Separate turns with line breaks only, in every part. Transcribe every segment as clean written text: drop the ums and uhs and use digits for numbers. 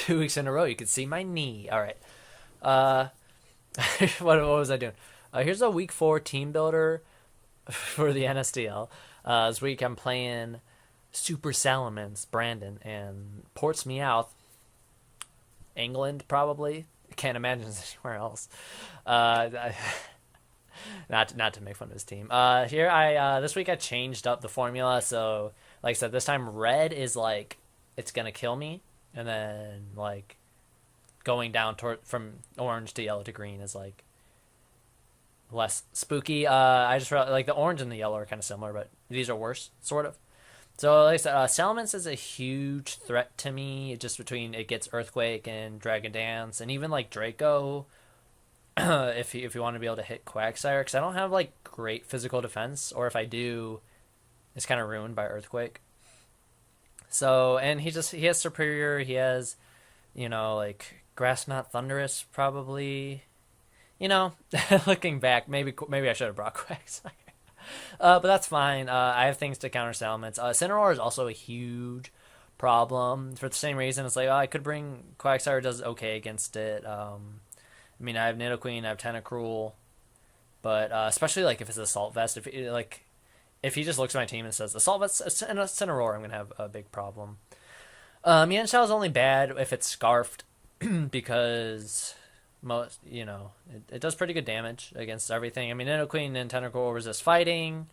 2 weeks in a row. You can see my knee. All right. Uh, what was I doing? Here's a week 4 team builder for the NSTL. This week I'm playing Super Salamence, Brandon, and Portsmeowth, England, probably. I can't imagine anywhere else. Not to make fun of his team. Here this week I changed up the formula. So like I said, this time red is like it's gonna kill me, and then like going down from orange to yellow to green is like less spooky. I just felt like the orange and the yellow are kind of similar, but these are worse, sort of. So like I said, Salamence is a huge threat to me. Just between it gets Earthquake and Dragon Dance, and even like Draco. if you want to be able to hit Quagsire, because I don't have like great physical defense, or if I do, it's kind of ruined by Earthquake. So, and he has Superior. He has, like Grass Knot Thunderous probably. Looking back, maybe I should have brought Quagsire. But that's fine. I have things to counter Salamence. Incineroar is also a huge problem for the same reason. It's like, I could bring Quagsire, does okay against it. I mean, I have Nidoqueen, I have Tentacruel, but especially like if it's Assault Vest, if he just looks at my team and says Assault Vest and Incineroar, I'm gonna have a big problem. Mienshao is only bad if it's Scarfed because it does pretty good damage against everything. I mean, Nidoqueen and Tentacruel resist fighting,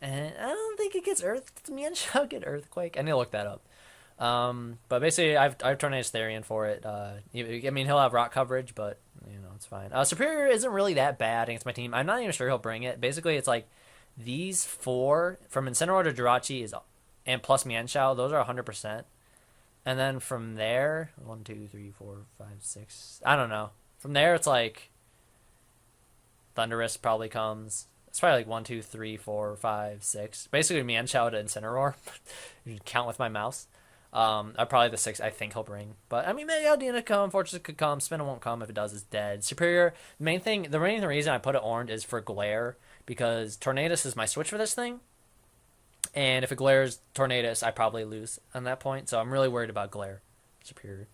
and I don't think it gets Earth. Does Mienshao get Earthquake? I need to look that up. But basically, I've Tornadus Therian for it. I mean, he'll have rock coverage, but it's fine. Superior isn't really that bad against my team. I'm not even sure he'll bring it. Basically, it's like these 4 from Incineroar to Jirachi and plus Mienshao. Those are 100%. And then from there, 1, 2, 3, 4, 5, 6. I don't know. From there, it's like Thunderous probably comes. It's probably like 1, 2, 3, 4, 5, 6. Basically, Mienshao to Incineroar. You can count with my mouse. Probably the 6 I think he'll bring. But I mean, maybe Aldina come, Fortress could come, Spinna won't come. If it does, it's dead. Superior, the main reason I put it orange is for Glare, because Tornadus is my switch for this thing. And if it glares Tornadus, I probably lose on that point. So I'm really worried about Glare. Superior.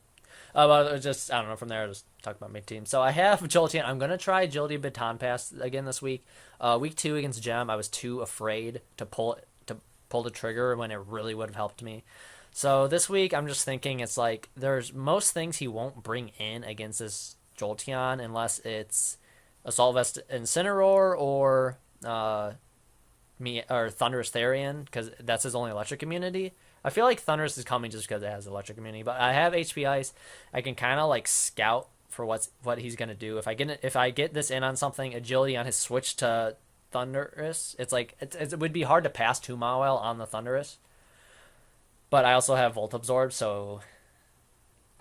But just, I don't know, from there I'll just talk about my team. So I have Jolteon. I'm going to try Agility Baton Pass again this week. Week 2 against Gem, I was too afraid to pull the trigger when it really would have helped me. So this week, I'm just thinking it's like there's most things he won't bring in against this Jolteon unless it's Assault Vest Incineroar or Thunderous Therian, because that's his only electric immunity. I feel like Thunderous is coming just because it has electric immunity, but I have HP Ice. I can kind of like scout for what he's gonna do. If I get this in on something, Agility on his switch to Thunderous, it's like it would be hard to pass 2 Mawile on the Thunderous. But I also have Volt Absorb, so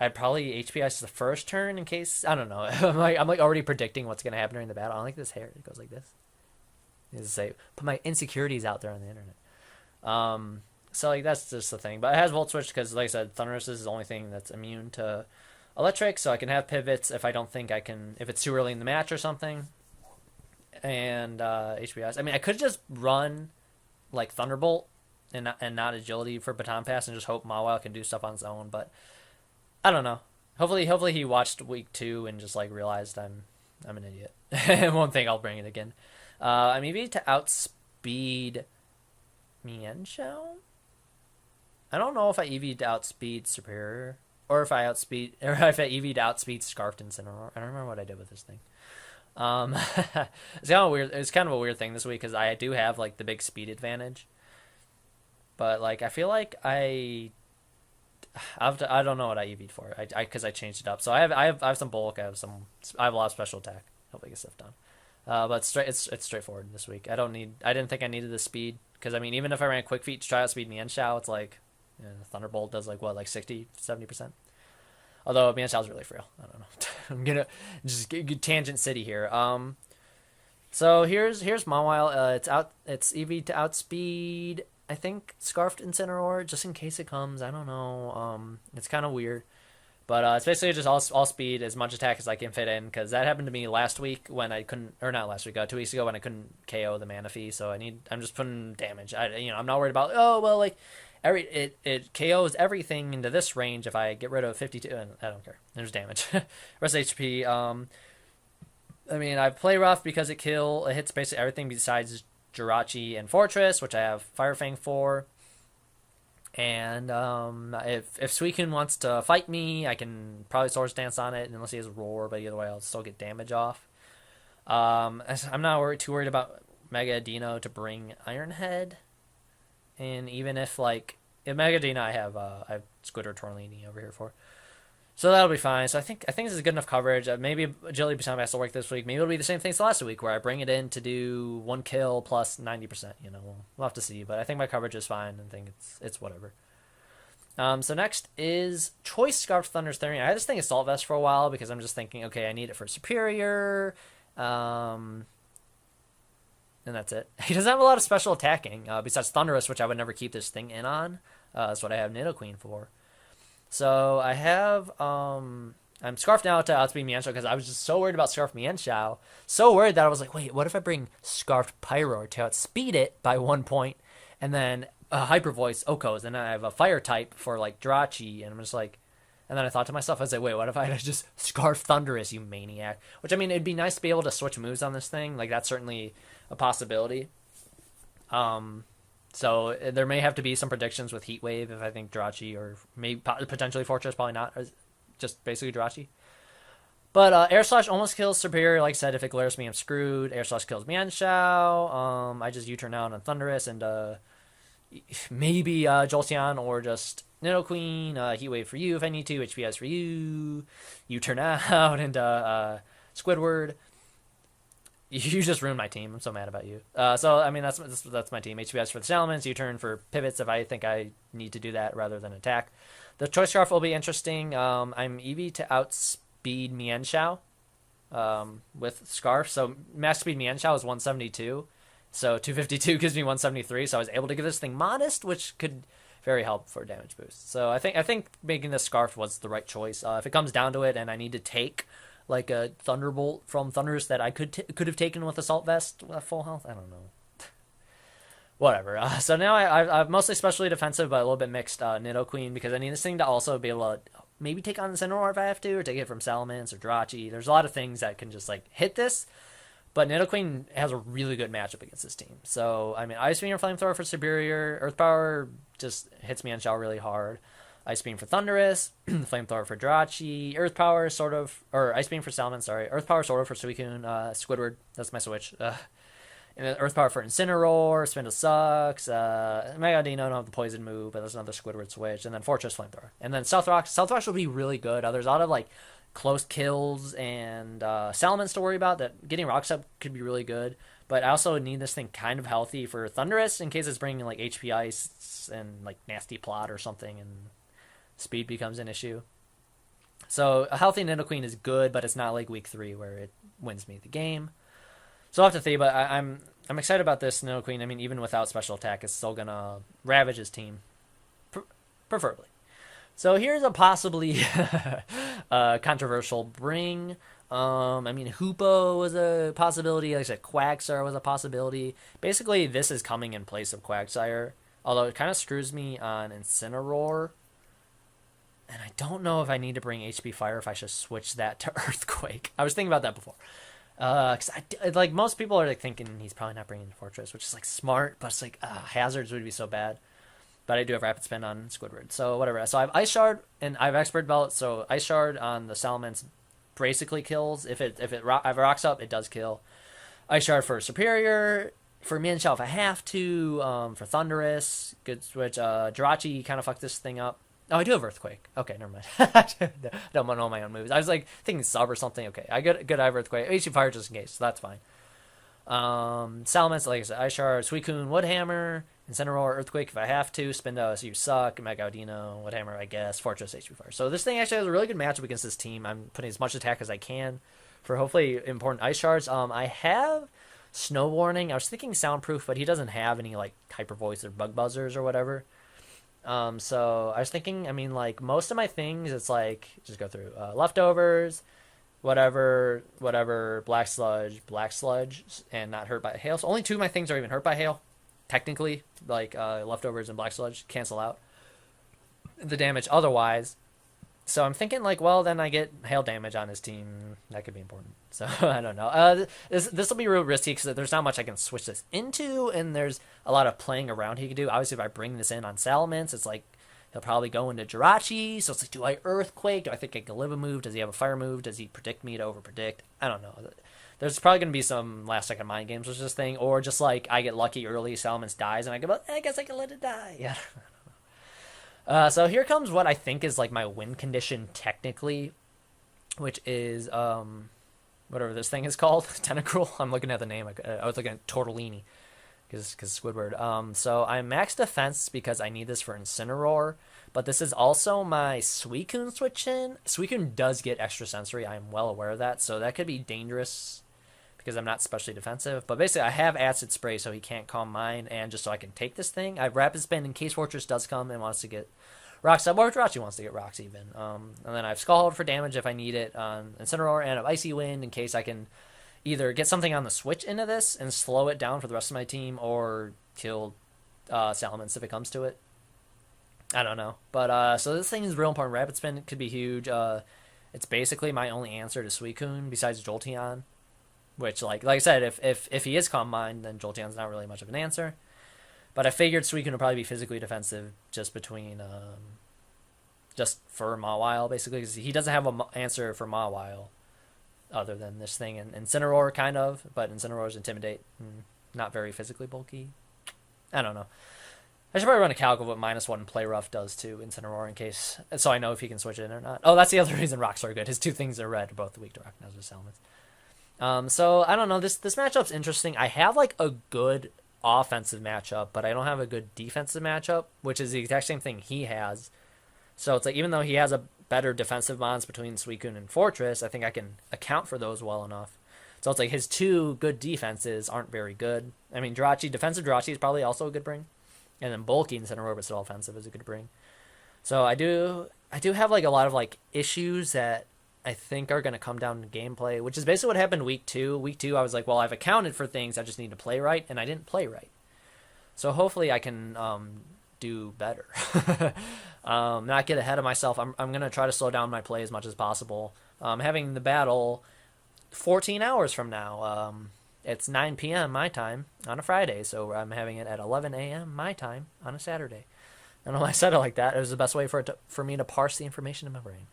I'd probably HP Ice the first turn in case, I don't know. I'm like already predicting what's gonna happen during the battle. I don't like this hair. It goes like this. Is to say, put my insecurities out there on the internet. So like that's just the thing. But it has Volt Switch because, like I said, Thunderous is the only thing that's immune to Electric, so I can have pivots if I don't think I can, if it's too early in the match or something. And HP Ice. I mean, I could just run like Thunderbolt and not Agility for Baton Pass and just hope Mawile can do stuff on its own, but I don't know. Hopefully he watched week 2 and just like realized I'm an idiot and won't think I'll bring it again. Maybe to outspeed Mienshao? I don't know if I EV'd to outspeed Superior or if I EV'd to outspeed Scarfed Incineroar. I don't remember what I did with this thing. It's kind of weird. It's kind of a weird thing this week because I do have like the big speed advantage. But like I feel like I don't know what I EV'd for. Because I changed it up. So I have some bulk. I have a lot of special attack. Hopefully get stuff done. But it's straightforward this week. I didn't think I needed the speed because I mean even if I ran Quick Feet to try out speed Mienshao, it's like Thunderbolt does like what, like 60-70%. Although Mienshao's really frail. I don't know. I'm gonna just get tangent city here. So here's Mawile. It's EV to outspeed. I think Scarfed Incineroar, just in case it comes. I don't know. It's kind of weird, but it's basically just all speed, as much attack as I can fit in. Because that happened to me last week when I couldn't, or not last week, 2 weeks ago when I couldn't KO the Manaphy. So I'm just putting damage. I'm not worried about like it KOs everything into this range if I get rid of 52. I don't care. There's damage. Rest HP. I mean, I play rough because it hits basically everything besides Jirachi and Fortress, which I have Fire Fang for. And if Suicune wants to fight me, I can probably Swords Dance on it, unless he has Roar, but either way, I'll still get damage off. I'm not too worried about Mega Dino to bring Iron Head. And even if, like, in Mega Dino, I have Squidward Torlini over here for. So that'll be fine. So I think this is good enough coverage. Maybe Agility Baton has to work this week. Maybe it'll be the same thing as last week, where I bring it in to do 1 kill plus 90%. You know, we'll have to see. But I think my coverage is fine. I think it's whatever. So next is Choice Scarf Thunder's Theory. I had this thing Assault Vest for a while because I'm just thinking, okay, I need it for Superior. And that's it. He doesn't have a lot of special attacking besides Thunderous, which I would never keep this thing in on. That's what I have Nidoqueen for. So I have, I'm Scarfed now to outspeed Mienshao because I was just so worried about Scarf Mienshao. So worried that I was like, wait, what if I bring Scarfed Pyro to outspeed it by 1 point and then Hyper Voice Okos, and then I have a Fire type for like Jirachi, and I'm just like, and then I thought to myself, I was like, wait, what if I just Scarf Thunderous, you maniac? Which, I mean, it'd be nice to be able to switch moves on this thing. Like, that's certainly a possibility. So there may have to be some predictions with Heat Wave if I think Jirachi, or maybe potentially Fortress, probably not, just basically Jirachi. But Air Slash almost kills Superior. Like I said, if it glares me, I'm screwed. Air Slash kills Mienshao. I just U-turn out on Thunderous and maybe Jolteon or just Nidoqueen. Heat Wave for you if I need to. HPS for you. U-turn out and Squidward. You just ruined my team. I'm so mad about you. So, I mean, that's my team. HPS for the Salamence, U-turn for pivots if I think I need to do that rather than attack. The Choice Scarf will be interesting. I'm EV to outspeed Mienshao with Scarf. So, max speed Mienshao is 172. So, 252 gives me 173. So, I was able to give this thing Modest, which could very help for damage boost. So, I think making this Scarf was the right choice. If it comes down to it and I need to take like a Thunderbolt from Thunderous that I could have taken with Assault Vest at full health. I don't know. Whatever. So now I'm mostly specially defensive, but a little bit mixed Nidoqueen because I need this thing to also be able to maybe take on Incineroar if I have to, or take it from Salamence or Jirachi. There's a lot of things that can just like hit this, but Nidoqueen has a really good matchup against this team. So, I mean, Ice Beam or Flamethrower for Superior. Earth Power just hits me on Shell really hard. Ice Beam for Thunderous, Flamethrower for Jirachi, Earth Power sort of, or Ice Beam for Salamence, sorry, Earth Power sort of for Suicune, Squidward, that's my switch, and then Earth Power for Incineroar, Spindle sucks, Mega Dino don't have the Poison move, but that's another Squidward switch, and then Fortress Flamethrower, and then Stealth Rock will be really good. There's a lot of like close kills and Salamence to worry about, that getting Rocks up could be really good, but I also need this thing kind of healthy for Thunderous in case it's bringing like HP Ice and like Nasty Plot or something, and speed becomes an issue. So a healthy Nidoqueen is good, but it's not like week 3 where it wins me the game. So I'll have to see, but I'm excited about this Nidoqueen. I mean, even without special attack, it's still gonna ravage his team, preferably. So here's a possibly controversial bring. I mean, Hoopo was a possibility. Like I said, Quagsire was a possibility. Basically, this is coming in place of Quagsire, although it kind of screws me on Incineroar. And I don't know if I need to bring HP Fire, if I should switch that to Earthquake. I was thinking about that before. Cause like most people are like thinking he's probably not bringing Fortress, which is like smart, but it's like Hazards would be so bad. But I do have Rapid Spin on Squidward, so whatever. So I have Ice Shard and I have Expert Belt. So Ice Shard on the Salamence basically kills. If it rocks up, it does kill. Ice Shard for Superior. For Mienshao if I have to. For Thunderous, good switch. Jirachi kind of fucked this thing up. Oh, I do have Earthquake. Okay, never mind. I don't know my own moves. I was like thinking Sub or something. Okay, I have Earthquake. HP Fire just in case, so that's fine. Salamence, like I said, Ice Shard, Suicune, Woodhammer, Incineroar, Earthquake if I have to. Spindos, you suck. Mega Audino, Woodhammer, I guess. Fortress, HP Fire. So this thing actually has a really good matchup against this team. I'm putting as much attack as I can for hopefully important Ice Shards. I have Snow Warning. I was thinking Soundproof, but he doesn't have any like Hyper Voice or Bug Buzzers or whatever. So I was thinking, I mean, like most of my things, it's like just go through Leftovers, whatever, Black Sludge, and not hurt by hail. So only 2 of my things are even hurt by hail. technically, like leftovers and black sludge cancel out the damage otherwise. So I'm thinking like, well, then I get hail damage on his team. That could be important. So I don't know. This will be real risky because there's not much I can switch this into, and there's a lot of playing around he can do. Obviously, if I bring this in on Salamence, it's like he'll probably go into Jirachi. So it's like, do I Earthquake? Do I think I can live a move? Does he have a Fire move? Does he predict me to overpredict? I don't know. There's probably going to be some last second mind games with this thing, or just like I get lucky early, Salamence dies, and I go, well, I guess I can let it die. Yeah. So here comes what I think is like my win condition technically, which is whatever this thing is called, Tentacruel. I'm looking at the name. I was looking at Tortellini because Squidward. So I'm max defense because I need this for Incineroar, but this is also my Suicune switch in. Suicune does get extra sensory. I'm well aware of that, so that could be dangerous because I'm not specially defensive. But basically, I have Acid Spray so he can't Calm Mind, and just so I can take this thing. I have Rapid Spin in case Fortress does come and wants to get Rocks up, or Jirachi wants to get Rocks even. And then I have Skull Hold for damage if I need it on Incineroar, and I have Icy Wind in case I can either get something on the switch into this and slow it down for the rest of my team, or kill Salamence if it comes to it. I don't know. But so this thing is real important. Rapid Spin could be huge. It's basically my only answer to Suicune besides Jolteon. Which, like I said, if he is Calm Mind, then Jolteon's not really much of an answer. But I figured Suicune would probably be physically defensive just between, just for Mawile, basically. Because he doesn't have an answer for Mawile other than this thing. And Incineroar, kind of. But Incineroar's Intimidate. Not very physically bulky. I don't know. I should probably run a calc of what -1 Play Rough does to Incineroar in case, so I know if he can switch it in or not. Oh, that's the other reason Rocks are good. His two things are red, both weak to Rock Nose with Salamence. So I don't know. This matchup's interesting. I have like a good offensive matchup, but I don't have a good defensive matchup, which is the exact same thing he has. So it's like even though he has a better defensive bonds between Suicune and Fortress, I think I can account for those well enough. So it's like his two good defenses aren't very good. I mean, defensive Jirachi is probably also a good bring, and then bulky Incineroar but still offensive is a good bring. So I do have like a lot of like issues that I think are going to come down to gameplay, which is basically what happened week 2. Week 2, I was like, well, I've accounted for things. I just need to play right, and I didn't play right. So hopefully I can do better. Not get ahead of myself. I'm going to try to slow down my play as much as possible. Having the battle 14 hours from now. It's 9 p.m. my time on a Friday, so I'm having it at 11 a.m. my time on a Saturday. I don't know why I said it like that. It was the best way for me to parse the information in my brain.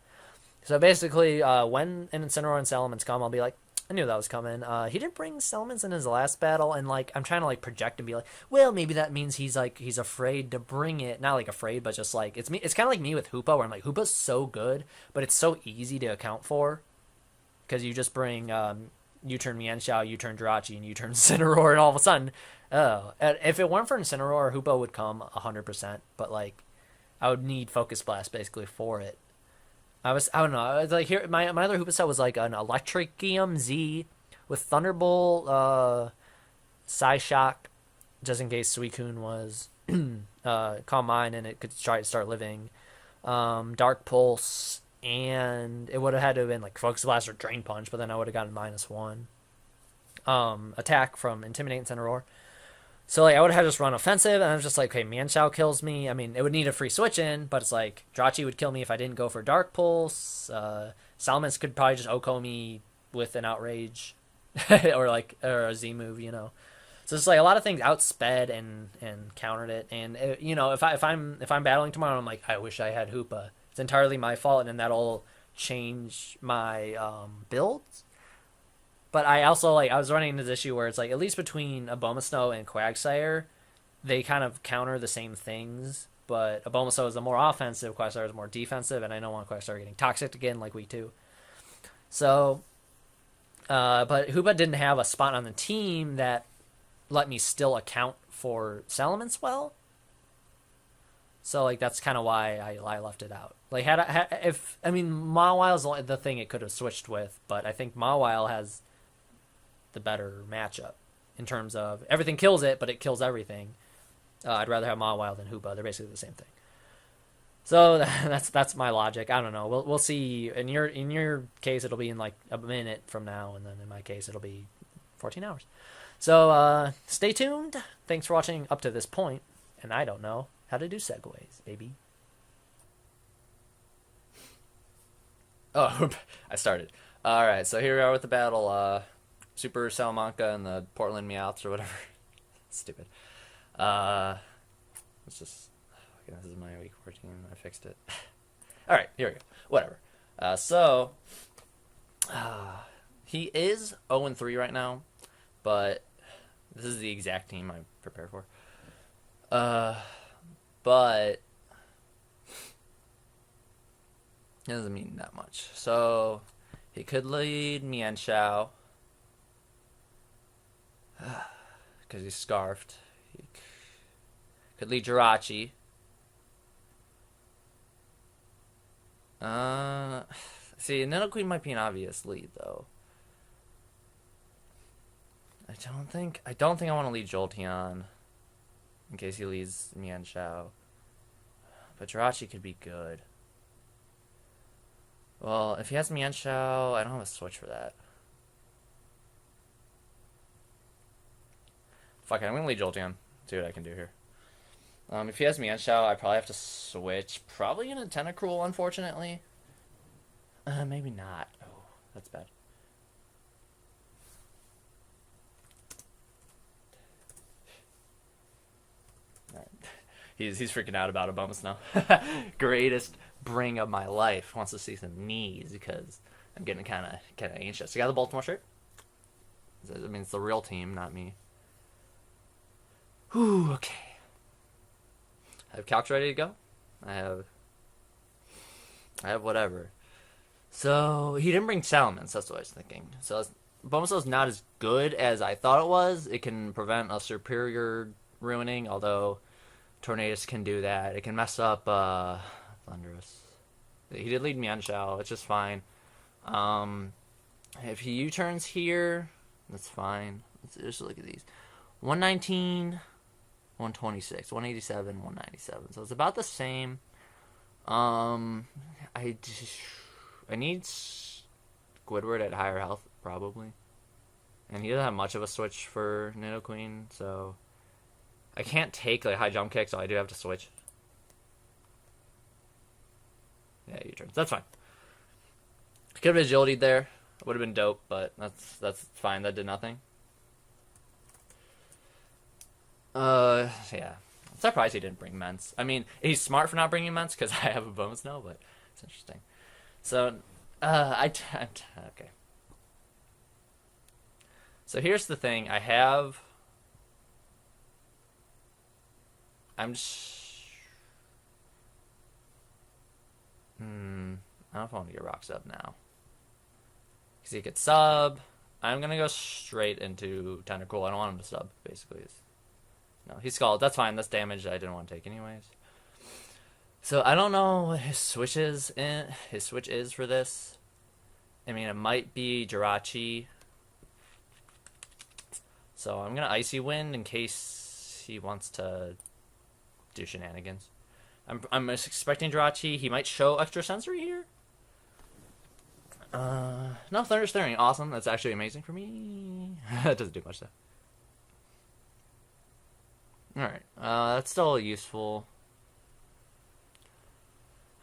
So basically, when an Incineroar and Salamence come, I'll be like, I knew that was coming. He didn't bring Salamence in his last battle, and like I'm trying to like project and be like, well, maybe that means he's afraid to bring it. Not like afraid, but just like it's me. It's kind of like me with Hoopa, where I'm like, Hoopa's so good, but it's so easy to account for because you just bring U-turn Mienshao, U-turn Jirachi, and U-turn Incineroar, and all of a sudden, if it weren't for Incineroar, Hoopa would come 100%. But like, I would need Focus Blast basically for it. I don't know. I was like here, my other Hoopa set was like an Electricium Z with Thunderbolt, Psyshock, just in case Suicune was Calm Mind and it could try to start living, Dark Pulse, and it would have had to have been like Focus Blast or Drain Punch, but then I would have gotten -1 attack from Intimidate Incineroar. So like I would have just run offensive, and I was just like, okay, Mienshao kills me. I mean, it would need a free switch in, but it's like Jirachi would kill me if I didn't go for Dark Pulse. Salamence could probably just OHKO me with an Outrage, or a Z move, you know. So it's like a lot of things outsped and countered it. And if I'm battling tomorrow, I'm like, I wish I had Hoopa. It's entirely my fault, and that'll change my builds. But I also, I was running into this issue where it's like, at least between Abomasnow and Quagsire, they kind of counter the same things. But Abomasnow is the more offensive, Quagsire is more defensive, and I don't want Quagsire getting toxic again like week 2. So, but Hoopa didn't have a spot on the team that let me still account for Salamence well. So, that's kind of why I left it out. Mawile is the thing it could have switched with, but I think Mawile has the better matchup in terms of everything kills it, but it kills everything. I'd rather have Mawile than Hoopa. They're basically the same thing. So that's my logic. I don't know. We'll see. In your case, it'll be in like a minute from now, and then in my case, it'll be 14 hours. So, stay tuned. Thanks for watching up to this point. And I don't know how to do segues, baby. Oh, I started. Alright, so here we are with the battle. Super Salamanca and the Portland Meowths or whatever. Stupid. Let's just... Okay, this is my week 14. I fixed it. Alright, here we go. Whatever. He is 0-3 right now, but this is the exact team I prepared for. But it doesn't mean that much. So he could lead Mienshao because he's scarfed. He could lead Jirachi. See, Nidoqueen might be an obvious lead though. I don't think I want to lead Jolteon in case he leads Mienshao. But Jirachi could be good. Well, if he has Mienshao, I don't have a switch for that. Fuck it, I'm gonna lead Jolteon. See what I can do here. If he has Mienshao, I probably have to switch. Probably in a Tentacruel, unfortunately. Maybe not. Oh, that's bad. He's freaking out about a bonus now. Greatest bring of my life. Wants to see some knees because I'm getting kind of anxious. You got the Baltimore shirt? I mean, it's the real team, not me. Whew, okay. I have Calcs ready to go. I have whatever. So he didn't bring Salamence. That's what I was thinking. So Bulbasaur is not as good as I thought it was. It can prevent a superior ruining, although Tornadus can do that. It can mess up Thunderous. He did lead Mienshao. It's just fine. If he U-turns here, that's fine. Let's just look at these. 119, 126, 187, 197. So it's about the same. I need Squidward at higher health, probably. And he doesn't have much of a switch for Nidoqueen, so I can't take like high jump kick, so I do have to switch. Yeah, U-turns. That's fine. Could have agility there. Would have been dope, but that's fine. That did nothing. Yeah. I'm surprised he didn't bring Mence. I mean, he's smart for not bringing Mence because I have a bonus now, but it's interesting. So, okay. So here's the thing. I'm just... I don't know if I want to get Rocks up now. Because he could sub. I'm going to go straight into Tentacruel. I don't want him to sub, basically. No, he's Scald. That's fine. That's damage I didn't want to take anyways. So I don't know what his switch is for this. I mean, it might be Jirachi. So I'm going to Icy Wind in case he wants to do shenanigans. I'm expecting Jirachi. He might show extra sensory here. No, Thunder Staring. Awesome. That's actually amazing for me. It doesn't do much though. Alright. That's still useful.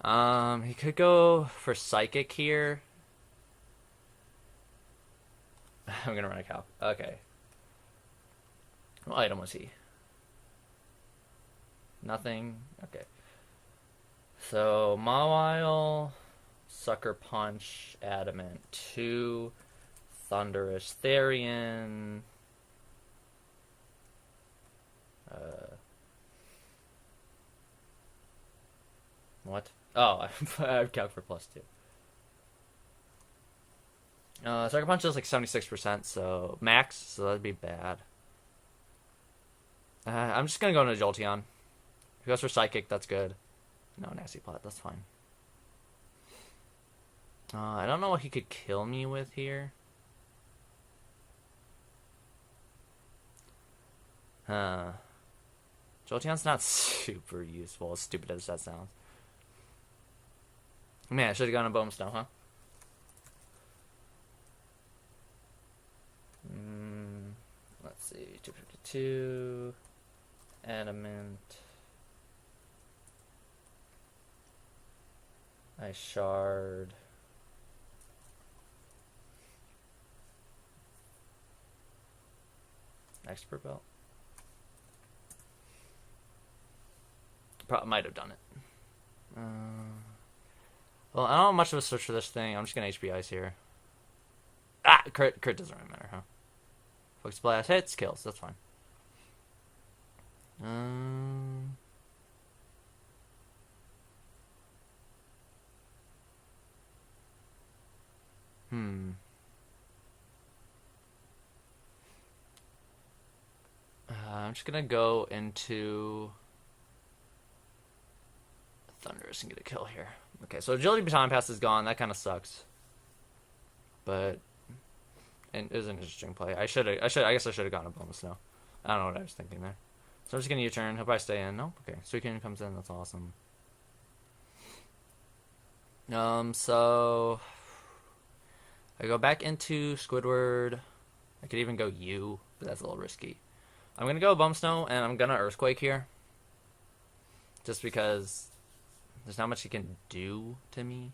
He could go for Psychic here. I'm gonna run a Calc. Okay. What item was he? Nothing? Okay. So, Mawile, Sucker Punch, Adamant 2, Thunderous Therian. What? Oh, I have Calc for +2. Sucker Punch is like 76%, so max, so that'd be bad. I'm just gonna go into Jolteon. If he goes for Psychic, that's good. No, Nasty Plot, that's fine. I don't know what he could kill me with here. Jolteon's not super useful, as stupid as that sounds. Man, I should have gone a Bone Snow, huh? Let's see. 252. Adamant. Ice shard. Expert belt. Probably might have done it. Well, I don't have much of a switch for this thing. I'm just gonna HP Ice here. Ah, crit doesn't really matter, huh? Focus blast hits, kills. That's fine. I'm just gonna go into Thunderous and get a kill here. Okay, so Agility Baton Pass is gone. That kind of sucks. But it is an interesting play. I guess I should have gone a bonus now. I don't know what I was thinking there. So I'm just gonna U-turn. Hope I stay in. No, okay. Suicune comes in. That's awesome. So I go back into Squidward. I could even go U, but that's a little risky. I'm gonna go Bumsnow and I'm gonna Earthquake here. Just because there's not much he can do to me.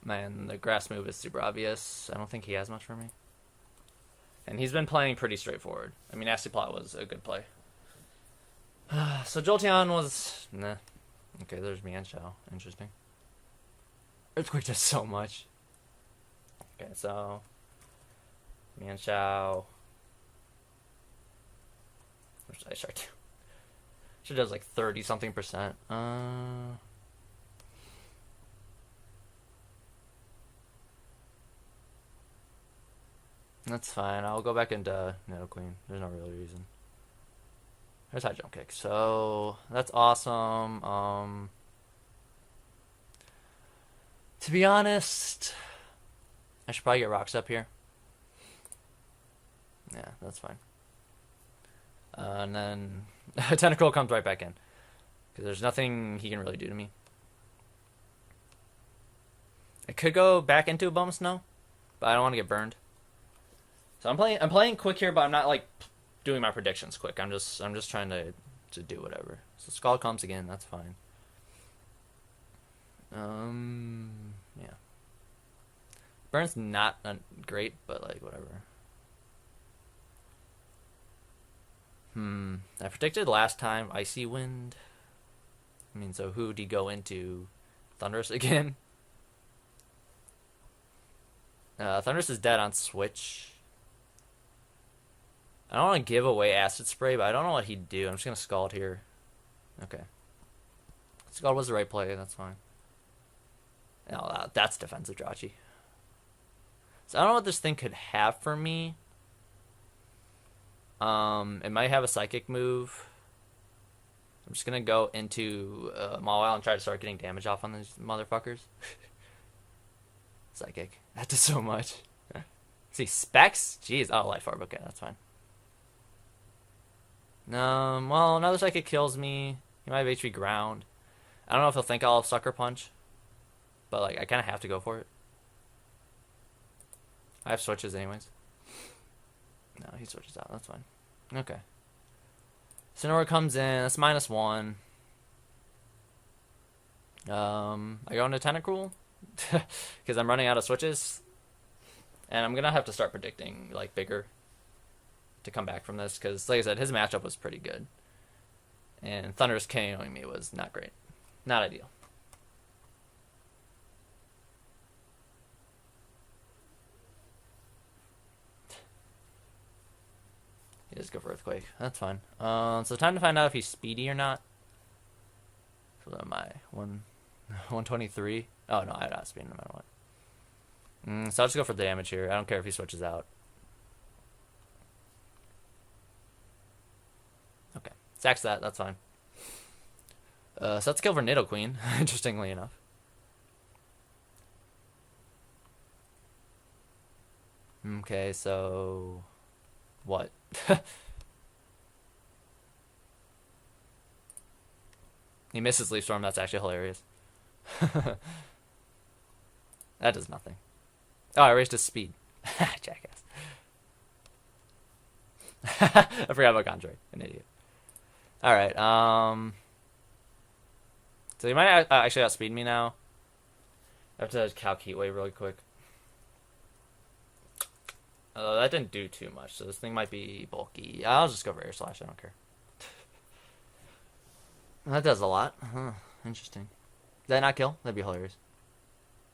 Man, the grass move is super obvious. I don't think he has much for me. And he's been playing pretty straightforward. I mean, Nasty Plot was a good play. So Jolteon was... nah. Okay, there's Mienshao. Interesting. Earthquake does so much. Okay, so... Mienshao... What should I start to? She does like 30-something%. That's fine. I'll go back into Nidoqueen. There's no real reason. There's High Jump Kick. So that's awesome. To be honest, I should probably get Rocks up here. Yeah, that's fine. And then Tentacle comes right back in. Because there's nothing he can really do to me. I could go back into a Bumsnow, but I don't want to get burned. So I'm playing quick here, but I'm not like doing my predictions quick. I'm just trying to do whatever. So Scald comes again, that's fine. Yeah. Burn's not great, but like whatever. I predicted last time Icy Wind. I mean, so who'd he go into? Thunderous again? Thunderous is dead on Switch. I don't want to give away Acid Spray, but I don't know what he'd do. I'm just going to Scald here. Okay. Scald was the right play. That's fine. No, that's defensive Jirachi. So I don't know what this thing could have for me. It might have a Psychic move. I'm just going to go into Mawile and try to start getting damage off on these motherfuckers. Psychic. That does so much. See, Specs? Jeez. Oh, Life Orb. Okay, that's fine. Well, another Psychic kills me. He might have HP Ground. I don't know if he'll think I'll have Sucker Punch. But, like, I kind of have to go for it. I have switches anyways. No, he switches out. That's fine. Okay. Sonora comes in. That's -1. I go into Tentacruel. Because I'm running out of switches. And I'm going to have to start predicting, like, bigger to come back from this. Because, like I said, his matchup was pretty good. And Thunderous KOing me was not great. Not ideal. He does go for Earthquake. That's fine. So time to find out if he's speedy or not. So what am I? 123? Oh, no, I'm not speeding no matter what. So I'll just go for the damage here. I don't care if he switches out. Okay. Sacks that. That's fine. So let's kill for Nidoqueen, interestingly enough. Okay, so... what? He misses Leaf Storm. That's actually hilarious. That does nothing. Oh, I raised his speed. Jackass. I forgot about Gondre. An idiot. All right. So you might actually outspeed me now. I have to calculate way really quick. That didn't do too much, so this thing might be bulky. I'll just go for Air Slash. I don't care. That does a lot. Huh. Interesting. Did that not kill? That'd be hilarious.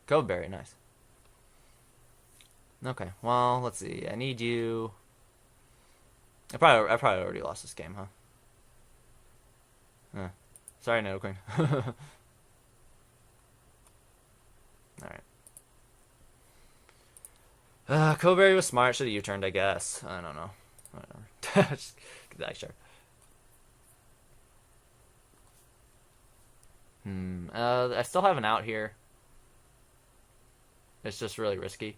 Code Berry, nice. Okay, well, let's see. I need you. I probably already lost this game, huh? Sorry, Nidoqueen. Alright. Coberry was smart. Should have U-turned, I guess. I don't know. Whatever. Just get that sure. I still have an out here. It's just really risky.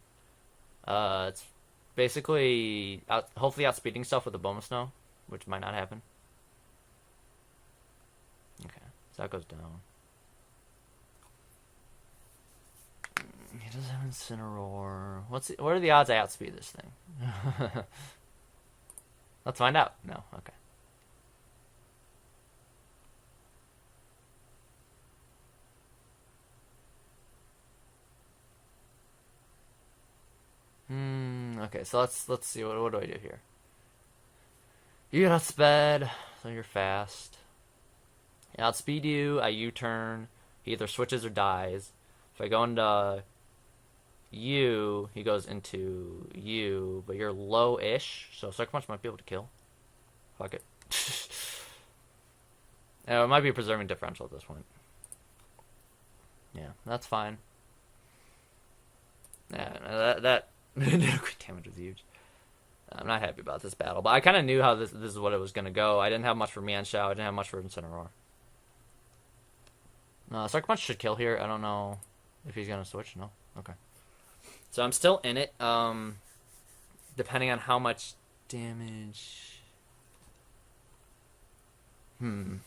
It's basically hopefully outspeeding stuff with a bonus snow, which might not happen. Okay, so that goes down. He doesn't have Incineroar. What are the odds I outspeed this thing? Let's find out. No, okay. Okay, so let's see what do I do here? You get outsped, so you're fast. I outspeed you, I U-turn. He either switches or dies. If I go into you, he goes into you, but you're low-ish, so Sucker Punch might be able to kill. Fuck it. It might be preserving differential at this point. Yeah, that's fine. Yeah, that damage was huge. I'm not happy about this battle, but I kind of knew how this is what it was going to go. I didn't have much for Mienshao. I didn't have much for Incineroar. Sucker Punch should kill here. I don't know if he's going to switch. No? Okay. So I'm still in it. Depending on how much damage... Let's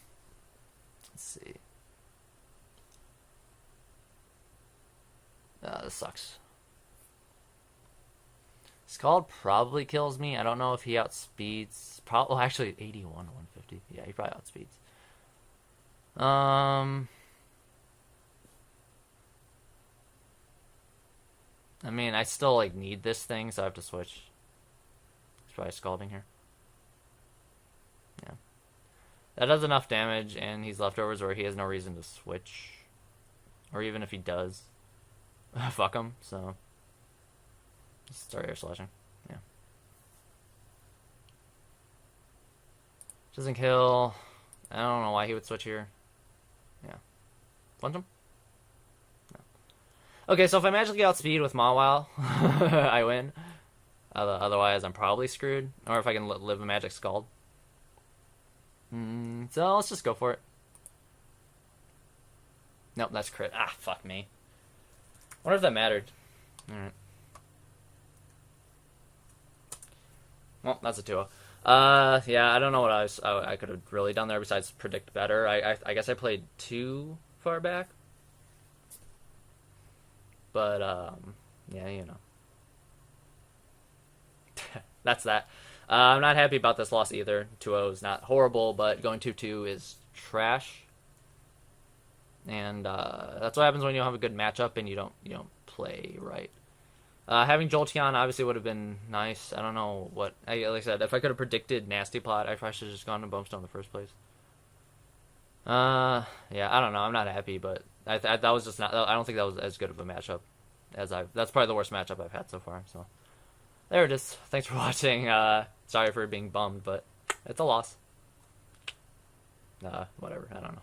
see. This sucks. Scald probably kills me. I don't know if he outspeeds. Well, actually, 81 to 150. Yeah, he probably outspeeds. I mean, I still like need this thing, so I have to switch. He's probably scalding here. Yeah, that does enough damage, and he's leftovers where he has no reason to switch, or even if he does, fuck him. So. Start air slashing. Yeah. Doesn't kill. I don't know why he would switch here. Yeah. Plunge him? No. Okay, so if I magically outspeed with Mawile, I win. Otherwise, I'm probably screwed. Or if I can live a magic scald. So let's just go for it. Nope, that's crit. Ah, fuck me. I wonder if that mattered. Alright. Well, that's a 2-0. Yeah, I don't know what I could have really done there besides predict better. I guess I played too far back. But, yeah, you know. That's that. I'm not happy about this loss either. 2-0 is not horrible, but going 2-2 is trash. And that's what happens when you don't have a good matchup and you don't play right. Having Jolteon obviously would have been nice. I don't know what... like I said, if I could have predicted Nasty Plot, I probably should have just gone to Bumstone in the first place. Yeah, I don't know. I'm not happy, but that was just not... I don't think that was as good of a matchup as I've... That's probably the worst matchup I've had so far, so... There it is. Thanks for watching. Sorry for being bummed, but it's a loss. Whatever. I don't know.